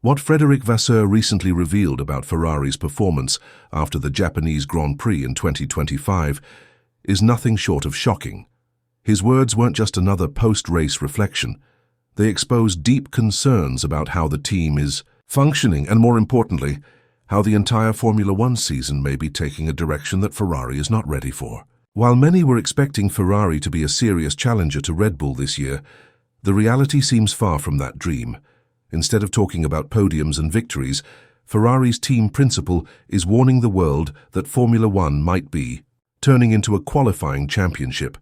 What Frédéric Vasseur recently revealed about Ferrari's performance after the Japanese Grand Prix in 2025 is nothing short of shocking. His words weren't just another post-race reflection. They exposed deep concerns about how the team is functioning and, more importantly, how the entire Formula One season may be taking a direction that Ferrari is not ready for. While many were expecting Ferrari to be a serious challenger to Red Bull this year, the reality seems far from that dream. Instead of talking about podiums and victories, Ferrari's team principal is warning the world that Formula One might be turning into a qualifying championship.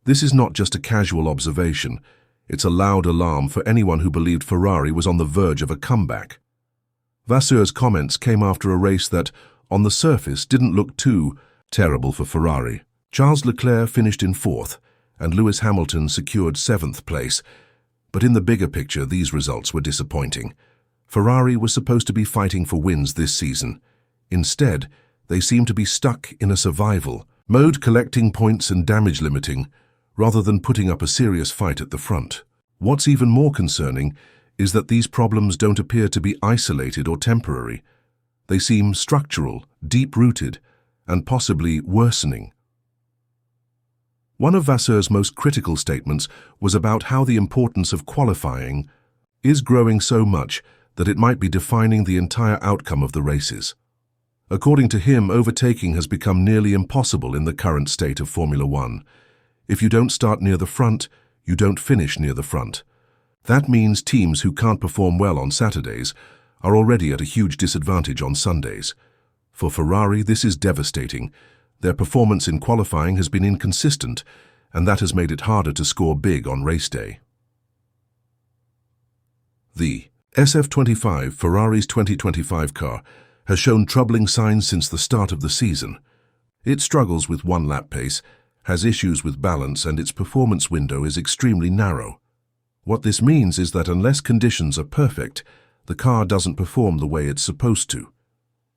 This is not just a casual observation. It's a loud alarm for anyone who believed Ferrari was on the verge of a comeback. Vasseur's comments came after a race that, on the surface, didn't look too terrible for Ferrari. Charles Leclerc finished in 4th, and Lewis Hamilton secured 7th place. But in the bigger picture, these results were disappointing. Ferrari was supposed to be fighting for wins this season. Instead, they seem to be stuck in a survival mode, collecting points and damage limiting, rather than putting up a serious fight at the front. What's even more concerning is that these problems don't appear to be isolated or temporary. They seem structural, deep-rooted, and possibly worsening. One of Vasseur's most critical statements was about how the importance of qualifying is growing so much that it might be defining the entire outcome of the races. According to him, overtaking has become nearly impossible in the current state of Formula One. If you don't start near the front, you don't finish near the front. That means teams who can't perform well on Saturdays are already at a huge disadvantage on Sundays. For Ferrari, this is devastating. Their performance in qualifying has been inconsistent, and that has made it harder to score big on race day. The SF25, Ferrari's 2025 car, has shown troubling signs since the start of the season. It struggles with one-lap pace, has issues with balance, and its performance window is extremely narrow. What this means is that unless conditions are perfect, the car doesn't perform the way it's supposed to.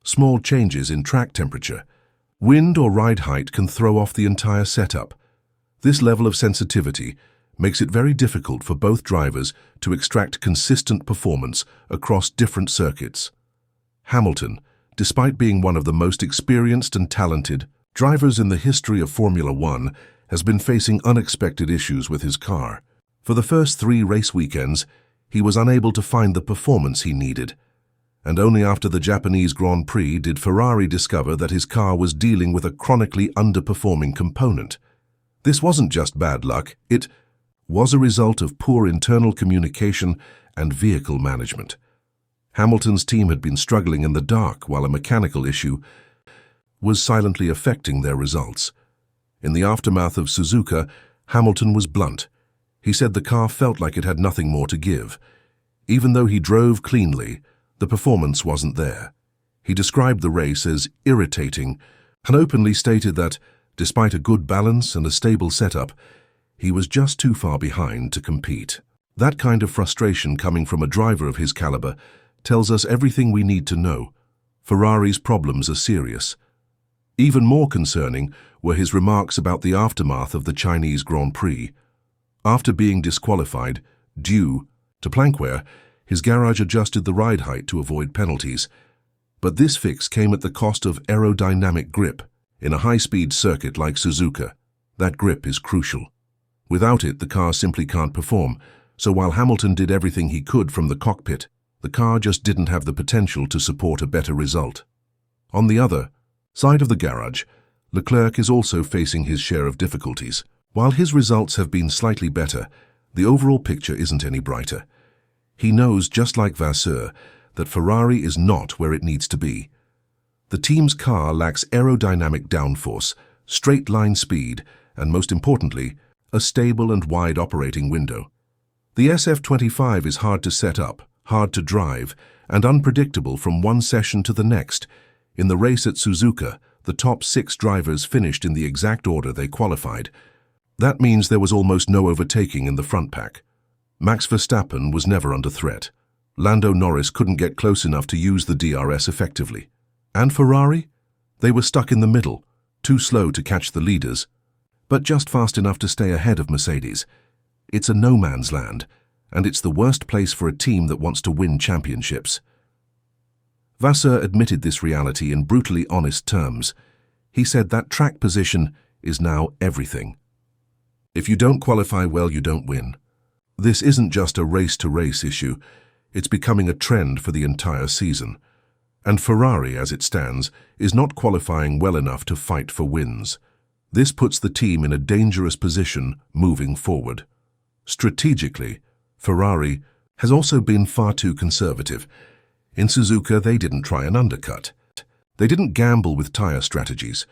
Small changes in track temperature, wind or ride height can throw off the entire setup. This level of sensitivity makes it very difficult for both drivers to extract consistent performance across different circuits. Hamilton, despite being one of the most experienced and talented drivers in the history of Formula One, has been facing unexpected issues with his car. For the first 3 race weekends, he was unable to find the performance he needed. And only after the Japanese Grand Prix did Ferrari discover that his car was dealing with a chronically underperforming component. This wasn't just bad luck, it was a result of poor internal communication and vehicle management. Hamilton's team had been struggling in the dark while a mechanical issue was silently affecting their results. In the aftermath of Suzuka, Hamilton was blunt. He said the car felt like it had nothing more to give. Even though he drove cleanly, the performance wasn't there. He described the race as irritating and openly stated that, despite a good balance and a stable setup, he was just too far behind to compete. That kind of frustration coming from a driver of his caliber tells us everything we need to know. Ferrari's problems are serious. Even more concerning were his remarks about the aftermath of the Chinese Grand Prix. After being disqualified, due to plankware, his garage adjusted the ride height to avoid penalties. But this fix came at the cost of aerodynamic grip. In a high-speed circuit like Suzuka, that grip is crucial. Without it, the car simply can't perform, so while Hamilton did everything he could from the cockpit, the car just didn't have the potential to support a better result. On the other side of the garage, Leclerc is also facing his share of difficulties. While his results have been slightly better, the overall picture isn't any brighter. He knows, just like Vasseur, that Ferrari is not where it needs to be. The team's car lacks aerodynamic downforce, straight-line speed, and most importantly, a stable and wide operating window. The SF25 is hard to set up, hard to drive, and unpredictable from one session to the next. In the race at Suzuka, the top 6 drivers finished in the exact order they qualified. That means there was almost no overtaking in the front pack. Max Verstappen was never under threat. Lando Norris couldn't get close enough to use the DRS effectively. And Ferrari? They were stuck in the middle, too slow to catch the leaders, but just fast enough to stay ahead of Mercedes. It's a no-man's land, and it's the worst place for a team that wants to win championships. Vasseur admitted this reality in brutally honest terms. He said that track position is now everything. If you don't qualify well, you don't win. This isn't just a race-to-race issue, it's becoming a trend for the entire season. And Ferrari, as it stands, is not qualifying well enough to fight for wins. This puts the team in a dangerous position moving forward. Strategically, Ferrari has also been far too conservative. In Suzuka, they didn't try an undercut. They didn't gamble with tyre strategies.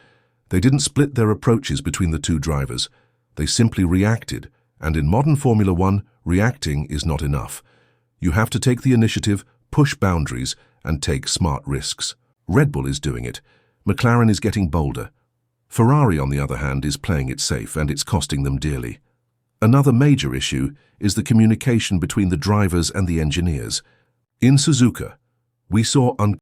They didn't split their approaches between the two drivers. They simply reacted, and in modern Formula One, reacting is not enough. You have to take the initiative, push boundaries, and take smart risks. Red Bull is doing it. McLaren is getting bolder. Ferrari, on the other hand, is playing it safe, and it's costing them dearly. Another major issue is the communication between the drivers and the engineers. In Suzuka, we saw